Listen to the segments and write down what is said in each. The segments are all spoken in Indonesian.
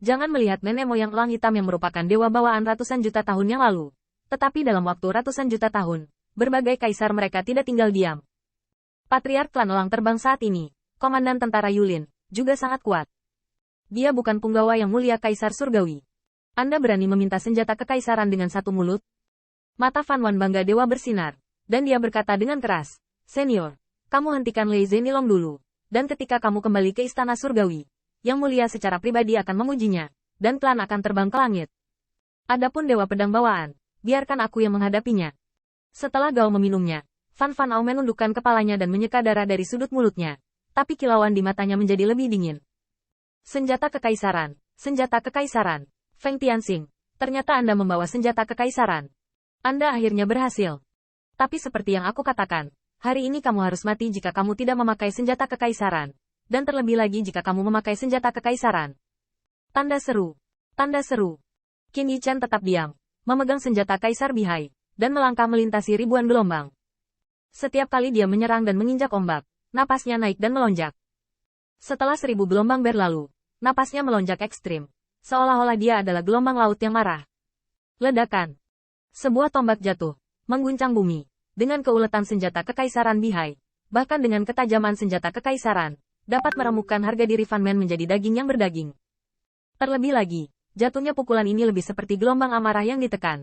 Jangan melihat nenek moyang elang hitam yang merupakan dewa bawaan ratusan juta tahun yang lalu. Tetapi dalam waktu ratusan juta tahun, berbagai kaisar mereka tidak tinggal diam. Patriark klan elang terbang saat ini, Komandan Tentara Yulin, juga sangat kuat. Dia bukan punggawa yang mulia kaisar surgawi. Anda berani meminta senjata kekaisaran dengan satu mulut? Mata Fan Wan bangga dewa bersinar, dan dia berkata dengan keras, "Senior, kamu hentikan Lei Zenilong dulu, dan ketika kamu kembali ke istana surgawi, Yang Mulia secara pribadi akan mengujinya, dan klan akan terbang ke langit. Adapun dewa pedang bawaan, biarkan aku yang menghadapinya." Setelah Gao meminumnya, Fan Fan Ao menundukkan kepalanya dan menyeka darah dari sudut mulutnya, tapi kilauan di matanya menjadi lebih dingin. Senjata kekaisaran, senjata kekaisaran. Feng Tianxing, ternyata Anda membawa senjata kekaisaran. Anda akhirnya berhasil. Tapi seperti yang aku katakan, hari ini kamu harus mati jika kamu tidak memakai senjata kekaisaran. Dan terlebih lagi jika kamu memakai senjata kekaisaran. Tanda seru. Tanda seru. Qin Yichan tetap diam, memegang senjata Kaisar Bihai, dan melangkah melintasi ribuan gelombang. Setiap kali dia menyerang dan menginjak ombak, napasnya naik dan melonjak. Setelah 1000 gelombang berlalu, napasnya melonjak ekstrim, seolah-olah dia adalah gelombang laut yang marah. Ledakan. Sebuah tombak jatuh, mengguncang bumi, dengan keuletan senjata Kekaisaran Bihai, bahkan dengan ketajaman senjata Kekaisaran, dapat meremukkan harga diri Fan Man menjadi daging yang berdaging. Terlebih lagi, jatuhnya pukulan ini lebih seperti gelombang amarah yang ditekan.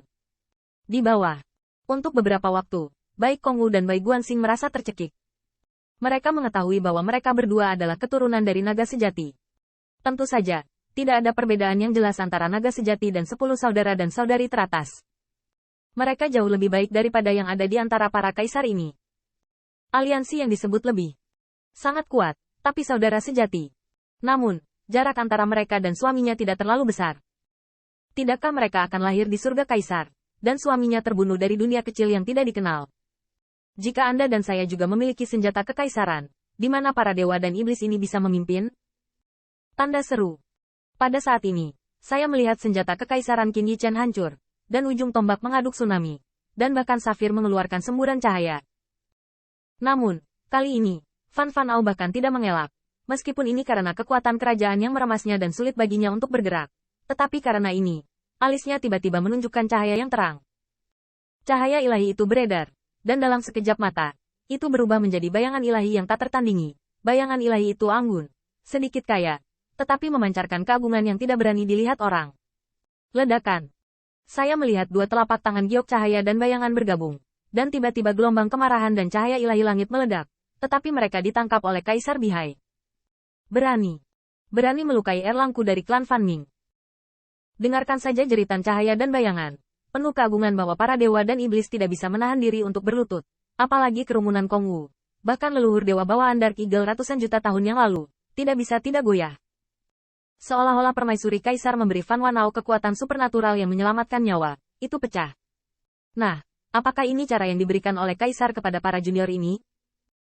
Di bawah. Untuk beberapa waktu, baik Kong Wu dan Bai Guanxing merasa tercekik. Mereka mengetahui bahwa mereka berdua adalah keturunan dari naga sejati. Tentu saja, tidak ada perbedaan yang jelas antara naga sejati dan 10 saudara dan saudari teratas. Mereka jauh lebih baik daripada yang ada di antara para kaisar ini. Aliansi yang disebut lebih sangat kuat, tapi saudara sejati. Namun, jarak antara mereka dan suaminya tidak terlalu besar. Tidakkah mereka akan lahir di surga kaisar, dan suaminya terbunuh dari dunia kecil yang tidak dikenal? Jika Anda dan saya juga memiliki senjata kekaisaran, di mana para dewa dan iblis ini bisa memimpin? Tanda seru. Pada saat ini, saya melihat senjata kekaisaran Qin Yichan hancur, dan ujung tombak mengaduk tsunami, dan bahkan safir mengeluarkan semburan cahaya. Namun, kali ini, Fan Fan Ao bahkan tidak mengelak, meskipun ini karena kekuatan kerajaan yang meremasnya dan sulit baginya untuk bergerak. Tetapi karena ini, alisnya tiba-tiba menunjukkan cahaya yang terang. Cahaya ilahi itu beredar, dan dalam sekejap mata, itu berubah menjadi bayangan ilahi yang tak tertandingi. Bayangan ilahi itu anggun, sedikit kaya, tetapi memancarkan keagungan yang tidak berani dilihat orang. Ledakan. Saya melihat dua telapak tangan giok cahaya dan bayangan bergabung, dan tiba-tiba gelombang kemarahan dan cahaya ilahi langit meledak. Tetapi mereka ditangkap oleh Kaisar Bihai. Berani melukai erlangku dari klan Fan Ming. Dengarkan saja jeritan cahaya dan bayangan, penuh keagungan bahwa para dewa dan iblis tidak bisa menahan diri untuk berlutut, apalagi kerumunan Kong Wu. Bahkan leluhur dewa bawaan Dark Eagle ratusan juta tahun yang lalu, tidak bisa tidak goyah. Seolah-olah permaisuri Kaisar memberi Fan Wanao kekuatan supernatural yang menyelamatkan nyawa, itu pecah. Nah, apakah ini cara yang diberikan oleh Kaisar kepada para junior ini?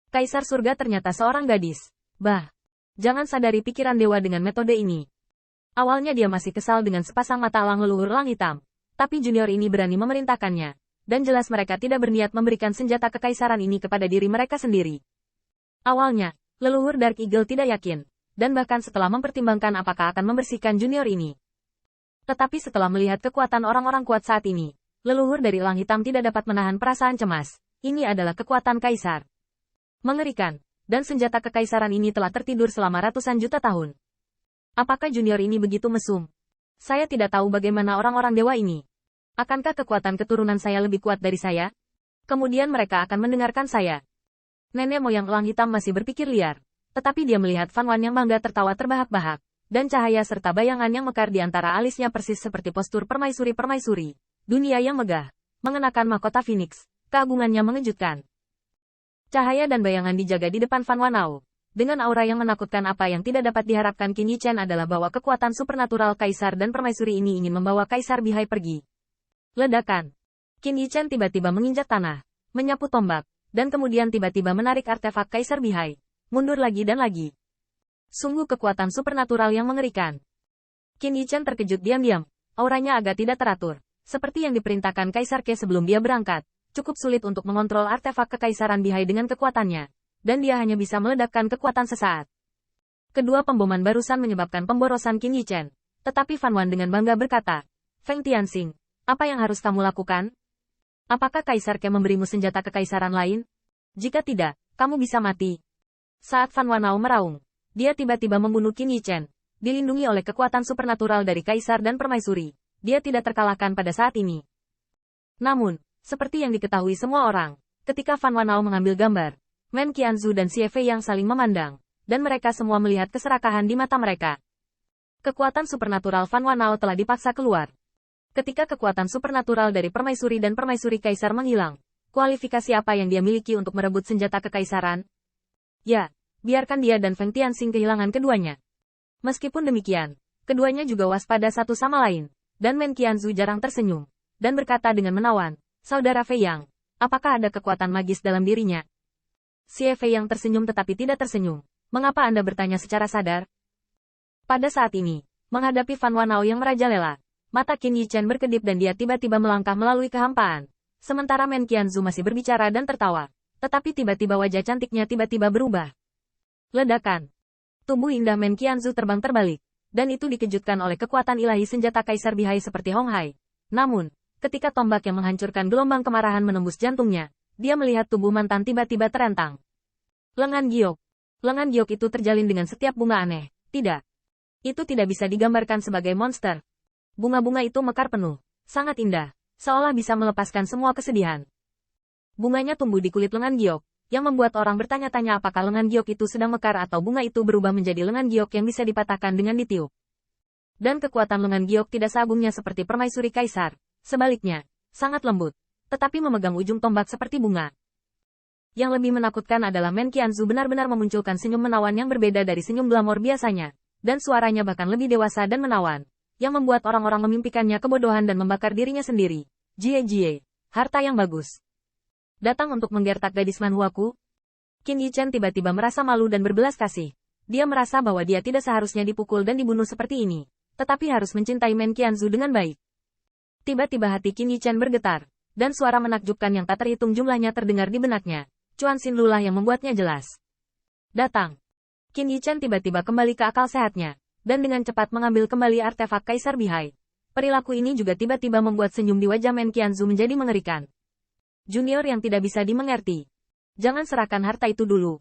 Kaisar surga ternyata seorang gadis. Bah, jangan sadari pikiran dewa dengan metode ini. Awalnya dia masih kesal dengan sepasang mata elang leluhur elang hitam, tapi junior ini berani memerintahkannya, dan jelas mereka tidak berniat memberikan senjata kekaisaran ini kepada diri mereka sendiri. Awalnya, leluhur Dark Eagle tidak yakin, dan bahkan setelah mempertimbangkan apakah akan membersihkan junior ini. Tetapi setelah melihat kekuatan orang-orang kuat saat ini, leluhur dari elang hitam tidak dapat menahan perasaan cemas. Ini adalah kekuatan kaisar. Mengerikan, dan senjata kekaisaran ini telah tertidur selama ratusan juta tahun. Apakah junior ini begitu mesum? Saya tidak tahu bagaimana orang-orang dewa ini. Akankah kekuatan keturunan saya lebih kuat dari saya? Kemudian mereka akan mendengarkan saya. Nenek moyang elang hitam masih berpikir liar, tetapi dia melihat Fan Wan yang bangga tertawa terbahak-bahak, dan cahaya serta bayangan yang mekar di antara alisnya persis seperti postur permaisuri-permaisuri. Dunia yang megah, mengenakan mahkota Phoenix, keagungannya mengejutkan. Cahaya dan bayangan dijaga di depan Fan Wanao. Dengan aura yang menakutkan apa yang tidak dapat diharapkan Qin Yichan adalah bahwa kekuatan supernatural Kaisar dan Permaisuri ini ingin membawa Kaisar Bihai pergi. Ledakan. Qin Yichan tiba-tiba menginjak tanah, menyapu tombak, dan kemudian tiba-tiba menarik artefak Kaisar Bihai. Mundur lagi dan lagi. Sungguh kekuatan supernatural yang mengerikan. Qin Yichan terkejut diam-diam, auranya agak tidak teratur, seperti yang diperintahkan Kaisar Ke sebelum dia berangkat. Cukup sulit untuk mengontrol artefak kekaisaran Bihai dengan kekuatannya, dan dia hanya bisa meledakkan kekuatan sesaat. Kedua pemboman barusan menyebabkan pemborosan Qin Yichan, Tetapi Fan Wan dengan bangga berkata, Feng Tianxing, apa yang harus kamu lakukan? Apakah Kaisar Ke memberimu senjata kekaisaran lain? Jika tidak, kamu bisa mati. Saat Fan Wanao meraung, dia tiba-tiba membunuh Qin Yichen. Dilindungi oleh kekuatan supernatural dari Kaisar dan Permaisuri, dia tidak terkalahkan pada saat ini. Namun, seperti yang diketahui semua orang, ketika Fan Wanao mengambil gambar, Men Qianzu dan Xie Fei yang saling memandang, dan mereka semua melihat keserakahan di mata mereka. Kekuatan supernatural Fan Wanao telah dipaksa keluar. Ketika kekuatan supernatural dari Permaisuri dan Permaisuri Kaisar menghilang, kualifikasi apa yang dia miliki untuk merebut senjata kekaisaran? Ya, biarkan dia dan Feng Tianxing kehilangan keduanya. Meskipun demikian, keduanya juga waspada satu sama lain, dan Men Qianzu jarang tersenyum, dan berkata dengan menawan, Saudara Fei Yang, apakah ada kekuatan magis dalam dirinya? Xie Fei yang tersenyum tetapi tidak tersenyum. Mengapa Anda bertanya secara sadar? Pada saat ini, menghadapi Fan Wanao yang merajalela, mata Qin Yichen berkedip dan dia tiba-tiba melangkah melalui kehampaan. Sementara Men Qianzu masih berbicara dan tertawa, tetapi tiba-tiba wajah cantiknya tiba-tiba berubah. Ledakan. Tubuh indah Men Qianzu terbang terbalik, dan itu dikejutkan oleh kekuatan ilahi senjata Kaisar Bihai seperti Hong Hai. Namun, ketika tombak yang menghancurkan gelombang kemarahan menembus jantungnya, dia melihat tubuh mantan tiba-tiba terentang. Lengan giok. Lengan giok itu terjalin dengan setiap bunga aneh. Tidak. Itu tidak bisa digambarkan sebagai monster. Bunga-bunga itu mekar penuh, sangat indah, seolah bisa melepaskan semua kesedihan. Bunganya tumbuh di kulit lengan giok, yang membuat orang bertanya-tanya apakah lengan giok itu sedang mekar atau bunga itu berubah menjadi lengan giok yang bisa dipatahkan dengan ditiup. Dan kekuatan lengan giok tidak seagungnya seperti Permaisuri Kaisar, sebaliknya, sangat lembut, tetapi memegang ujung tombak seperti bunga. Yang lebih menakutkan adalah Men Qianzu benar-benar memunculkan senyum menawan yang berbeda dari senyum glamor biasanya. Dan suaranya bahkan lebih dewasa dan menawan, yang membuat orang-orang memimpikannya kebodohan dan membakar dirinya sendiri. Jie, harta yang bagus. Datang untuk menggertak gadis manhuaku? Qin Yichen tiba-tiba merasa malu dan berbelas kasih. Dia merasa bahwa dia tidak seharusnya dipukul dan dibunuh seperti ini, tetapi harus mencintai Men Qianzu dengan baik. Tiba-tiba hati Qin Yichen bergetar, dan suara menakjubkan yang tak terhitung jumlahnya terdengar di benaknya. Chuan Xin Lulah yang membuatnya jelas. Datang. Qin Yichen tiba-tiba kembali ke akal sehatnya, dan dengan cepat mengambil kembali artefak Kaisar Bihai. Perilaku ini juga tiba-tiba membuat senyum di wajah Men Qianzu menjadi mengerikan. Junior yang tidak bisa dimengerti. Jangan serahkan harta itu dulu.